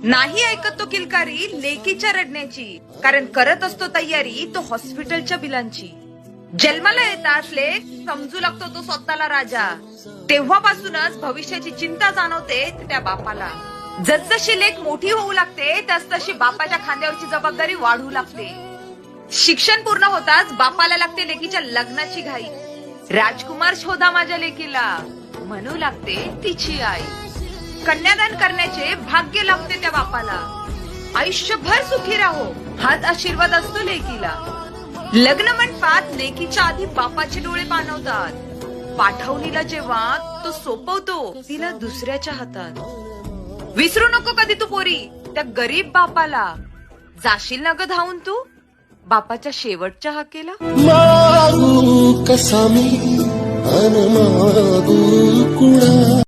नाही ऐकत तो किलकारी लेकीच्या रडण्याची, कारण करत असतो तयारी तो हॉस्पिटलच्या बिलांची. जन्माला येताच लेक समजू लागतो तो स्वतःला राजा. तेव्हापासूनच भविष्याची चिंता जाणवते त्या बापाला. जसजशी लेक मोठी होऊ लागते तसतशी बापाच्या खांद्यावरची जबाबदारी वाढू लागते. शिक्षण पूर्ण होताच बापाला लागते लेकीच्या लग्नाची घाई. राजकुमार शोधा माझ्या लेकीला म्हणू लागते तिची आई. कन्यादान करण्याचे भाग्य लागते त्या बापाला. आयुष्यभर सुखी राहो हाच आशीर्वाद असतो लेकीला. लग्न मंडपात लेकीच्या आधी बापाचे डोळे पाणवतात. पाठवणीला जेव्हा तो सोपवतो तिला दुसऱ्याच्या हातात. विसरू नको कधी तू पोरी त्या गरीब बापाला. जाशील ना ग धावून तू बापाच्या शेवटच्या हाकेला. मागू कसा मी अन मागू कुणा